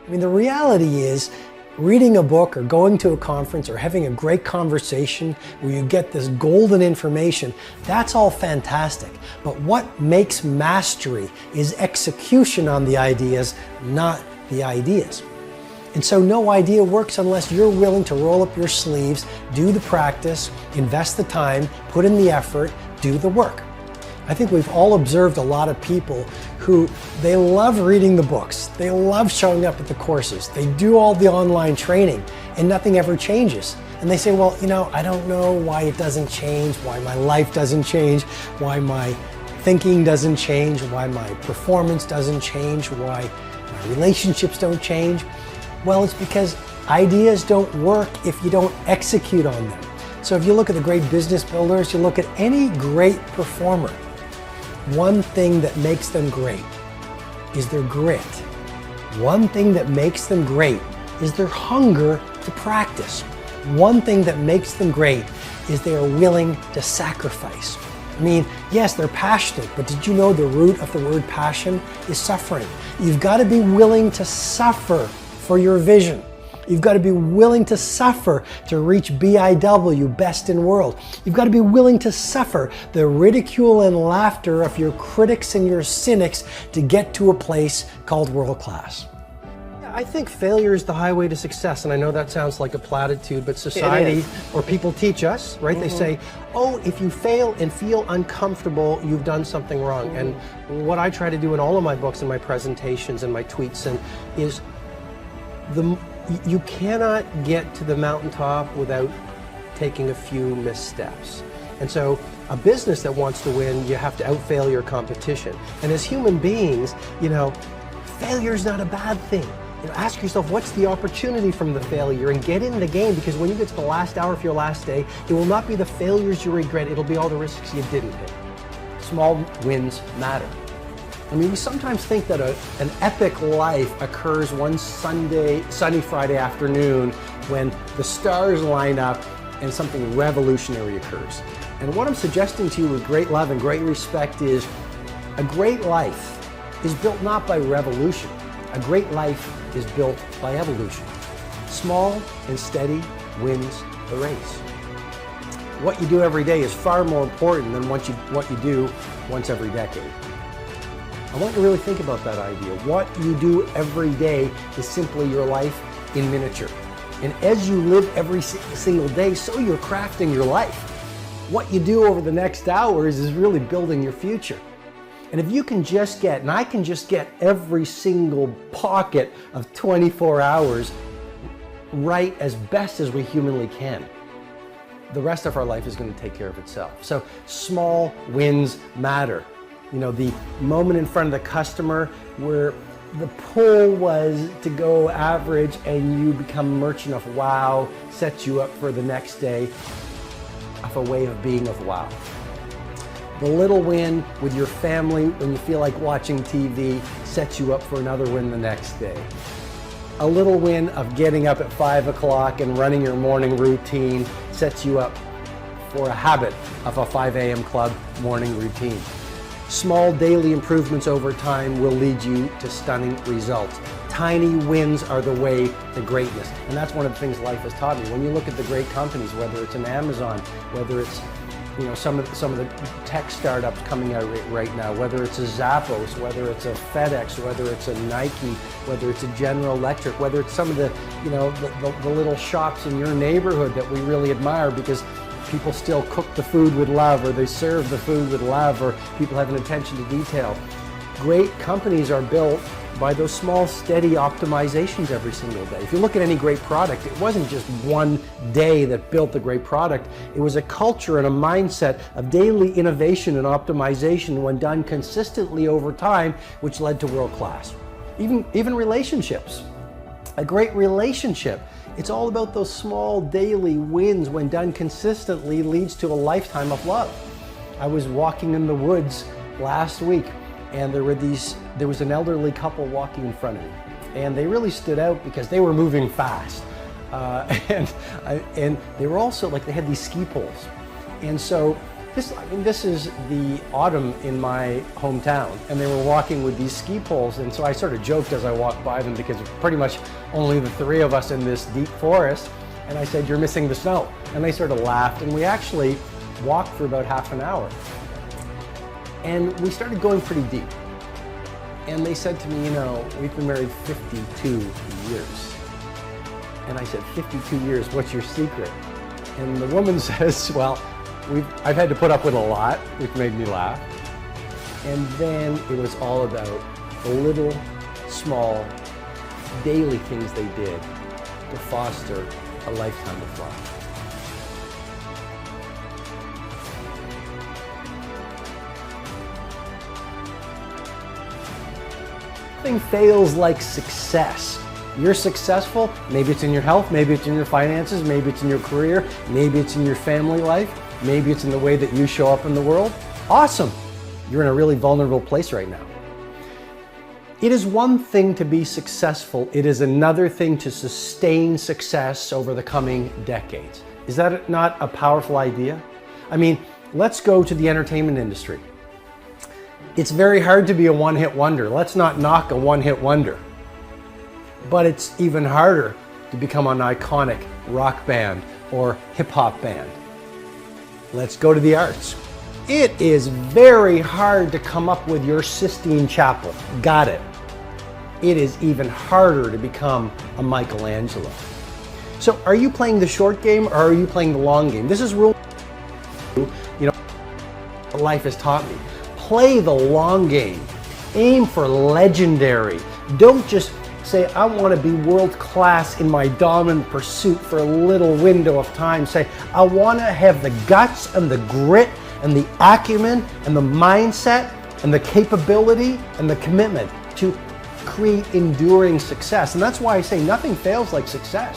I mean, the reality is, reading a book or going to a conference or having a great conversation where you get this golden information, that's all fantastic. But what makes mastery is execution on the ideas, not the ideas. And so no idea works unless you're willing to roll up your sleeves, do the practice, invest the time, put in the effort, do the work. I think we've all observed a lot of people who they love reading the books, they love showing up at the courses, they do all the online training, and nothing ever changes. And they say, well, I don't know why it doesn't change, why my life doesn't change, why my thinking doesn't change, why my performance doesn't change, why my relationships don't change. Well, it's because ideas don't work if you don't execute on them. So if you look at the great business builders, you look at any great performer, one thing that makes them great is their grit. One thing that makes them great is their hunger to practice. One thing that makes them great is they are willing to sacrifice. I mean, yes, they're passionate, but did you know the root of the word passion is suffering? You've got to be willing to suffer for your vision. You've got to be willing to suffer to reach BIW, best in world. You've got to be willing to suffer the ridicule and laughter of your critics and your cynics to get to a place called world class. I think failure is the highway to success, and I know that sounds like a platitude, but society or people teach us, right? They say, oh, if you fail and feel uncomfortable, you've done something wrong. And what I try to do in all of my books and my presentations and my tweets is you cannot get to the mountaintop without taking a few missteps. And so a business that wants to win, you have to outfail your competition. And as human beings, failure is not a bad thing. Ask yourself, what's the opportunity from the failure, and get in the game, because when you get to the last hour of your last day, it will not be the failures you regret, it'll be all the risks you didn't take. Small wins matter. I mean, we sometimes think that an epic life occurs one sunny Friday afternoon when the stars line up and something revolutionary occurs. And what I'm suggesting to you with great love and great respect is a great life is built not by revolution. A great life is built by evolution. Small and steady wins the race. What you do every day is far more important than what you do once every decade. I want you to really think about that idea. What you do every day is simply your life in miniature. And as you live every single day, so you're crafting your life. What you do over the next hours is really building your future. And if you can just get, and I can just get every single pocket of 24 hours right as best as we humanly can, the rest of our life is going to take care of itself. So small wins matter. The moment in front of the customer where the pull was to go average and you become merchant of wow sets you up for the next day of a way of being of wow. The little win with your family when you feel like watching TV sets you up for another win the next day. A little win of getting up at 5 o'clock and running your morning routine sets you up for a habit of a 5 a.m. club morning routine. Small daily improvements over time will lead you to stunning results. Tiny wins are the way to greatness. And that's one of the things life has taught me. When you look at the great companies, whether it's an Amazon, whether it's some of the tech startups coming out right now, whether it's a Zappos, whether it's a FedEx, whether it's a Nike, whether it's a General Electric, whether it's some of the little shops in your neighborhood that we really admire because people still cook the food with love, or they serve the food with love, or people have an attention to detail. Great companies are built by those small, steady optimizations every single day. If you look at any great product, it wasn't just one day that built the great product. It was a culture and a mindset of daily innovation and optimization when done consistently over time, which led to world class. Even relationships. A great relationship, it's all about those small daily wins when done consistently leads to a lifetime of love. I was walking in the woods last week and there was an elderly couple walking in front of me, and they really stood out because they were moving fast, and they were also they had these ski poles, and so This is the autumn in my hometown, and they were walking with these ski poles, and so I sort of joked as I walked by them because it's pretty much only the three of us in this deep forest, and I said, "You're missing the snow." And they sort of laughed, and we actually walked for about half an hour. And we started going pretty deep. And they said to me, "We've been married 52 years." And I said, 52 years, what's your secret? And the woman says, "Well, I've had to put up with a lot," which made me laugh. And then it was all about the little, small, daily things they did to foster a lifetime of love. Nothing fails like success. You're successful, maybe it's in your health, maybe it's in your finances, maybe it's in your career, maybe it's in your family life, maybe it's in the way that you show up in the world. Awesome. You're in a really vulnerable place right now. It is one thing to be successful. It is another thing to sustain success over the coming decades. Is that not a powerful idea? Let's go to the entertainment industry. It's very hard to be a one-hit wonder. Let's not knock a one-hit wonder. But it's even harder to become an iconic rock band or hip-hop band. Let's go to the arts. It is very hard to come up with your Sistine Chapel. Got it. It is even harder to become a Michelangelo. So are you playing the short game or are you playing the long game? This is rule, life has taught me. Play the long game. Aim for legendary. Don't just say, "I want to be world class in my dominant pursuit for a little window of time." Say, "I want to have the guts and the grit and the acumen and the mindset and the capability and the commitment to create enduring success." And that's why I say nothing fails like success.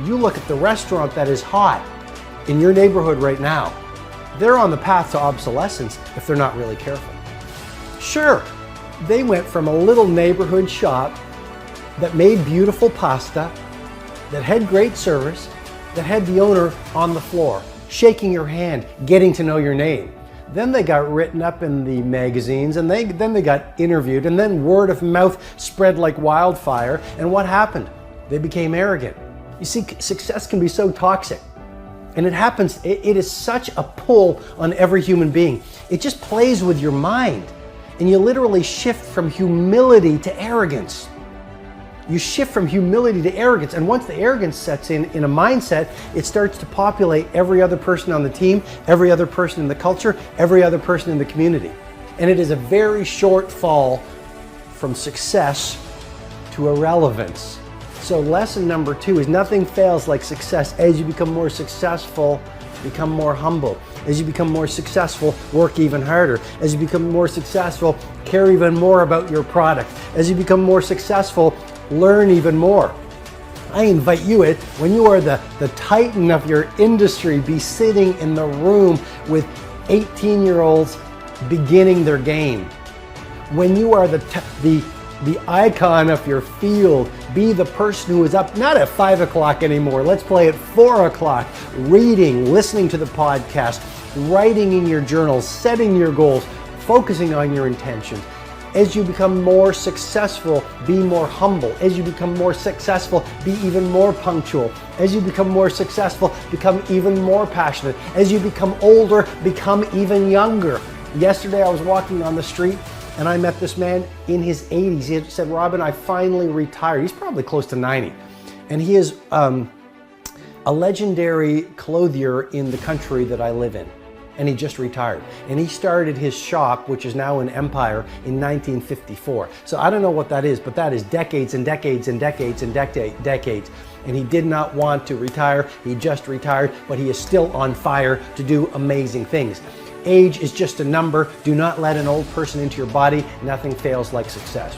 You look at the restaurant that is hot in your neighborhood right now. They're on the path to obsolescence if they're not really careful. Sure, they went from a little neighborhood shop that made beautiful pasta, that had great service, that had the owner on the floor, shaking your hand, getting to know your name. Then they got written up in the magazines, and then they got interviewed, and then word of mouth spread like wildfire. And what happened? They became arrogant. You see, success can be so toxic. And it happens, it is such a pull on every human being. It just plays with your mind. And you literally shift from humility to arrogance. You shift from humility to arrogance. And once the arrogance sets in a mindset, it starts to populate every other person on the team, every other person in the culture, every other person in the community. And it is a very short fall from success to irrelevance. So lesson number 2 is nothing fails like success. As you become more successful, become more humble. As you become more successful, work even harder. As you become more successful, care even more about your product. As you become more successful, learn even more. I invite you in, when you are the titan of your industry, be sitting in the room with 18-year-olds beginning their game. When you are the icon of your field, be the person who is up not at 5 o'clock anymore. Let's play at 4 o'clock, reading, listening to the podcast, writing in your journals, setting your goals, focusing on your intentions. As you become more successful, be more humble. As you become more successful, be even more punctual. As you become more successful, become even more passionate. As you become older, become even younger. Yesterday I was walking on the street and I met this man in his 80s. He said, "Robin, I finally retired." He's probably close to 90. And he is a legendary clothier in the country that I live in. And he just retired. And he started his shop, which is now an empire, in 1954. So I don't know what that is, but that is decades and decades and decades and decades. And he did not want to retire. He just retired, but he is still on fire to do amazing things. Age is just a number. Do not let an old person into your body. Nothing fails like success.